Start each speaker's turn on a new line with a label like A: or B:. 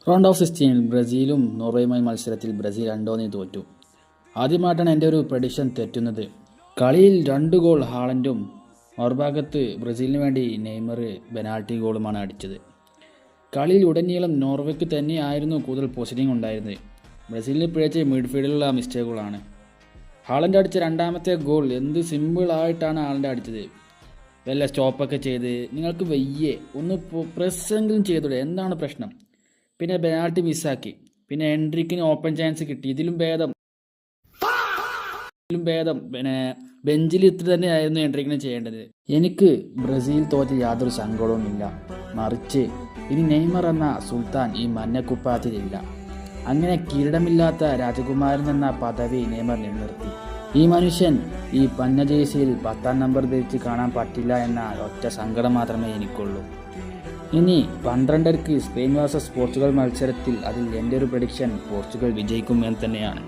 A: Round of 16 ബ്രസീലും നോർവേയുമായി മത്സരത്തിൽ Brazil 2-1 തോറ്റു. ആദ്യമായിട്ടാണ് എൻ്റെ ഒരു പ്രഡിക്ഷൻ തെറ്റുന്നത്. കളിയിൽ 2 ഗോൾ ഹാളൻഡും മറുഭാഗത്ത് ബ്രസീലിന് വേണ്ടി നെയ്മർ പെനാൽറ്റി ഗോളുമാണ് അടിച്ചത്. കളിയിൽ ഉടനീളം നോർവേക്ക് തന്നെയായിരുന്നു കൂടുതൽ പൊസിഷനിങ് ഉണ്ടായിരുന്നത്. ബ്രസീലിന് പിഴച്ച മിഡ്ഫീൽഡിലുള്ള മിസ്റ്റേക്കുകളാണ്. ഹാളൻഡ് അടിച്ച രണ്ടാമത്തെ ഗോൾ എന്ത് സിമ്പിളായിട്ടാണ് ഹാളൻഡ് അടിച്ചത്. വല്ല സ്റ്റോപ്പൊക്കെ ചെയ്ത് നിങ്ങൾക്ക് വയ്യേ ഒന്ന് പ്രസ്സെങ്കിലും ചെയ്തൂടെ, എന്താണ് പ്രശ്നം? പിന്നെ പെനാൽറ്റി മിസ്സാക്കി. പിന്നെ എൻട്രിക്കിന് ഓപ്പൺ ചാൻസ് കിട്ടി. ഇതിലും ഭേദം പിന്നെ ബെഞ്ചിൽ ഇത്ര തന്നെയായിരുന്നു എൻട്രിക്കിന് ചെയ്യേണ്ടത്. എനിക്ക് ബ്രസീൽ തോറ്റ യാതൊരു സങ്കടവുമില്ല. മറിച്ച് ഇനി നെയ്മർ എന്ന സുൽത്താൻ ഈ മഞ്ഞക്കുപ്പായത്തിലില്ല. അങ്ങനെ കിരീടമില്ലാത്ത രാജകുമാരൻ എന്ന പദവി നെയ്മർ നിലനിർത്തി. ഈ മനുഷ്യൻ ഈ പഞ്ഞ ജേഴ്സിയിൽ 10-ാം നമ്പർ ധരിച്ച് കാണാൻ പറ്റില്ല എന്ന ഒറ്റ സങ്കടം മാത്രമേ എനിക്കുള്ളൂ. ഇനി 12:30 സ്പെയിൻ വേഴ്സസ് പോർച്ചുഗൽ മത്സരത്തിൽ അതിൽ എൻ്റെ ഒരു പ്രഡിക്ഷൻ പോർച്ചുഗൽ വിജയിക്കും എന്ന് തന്നെയാണ്.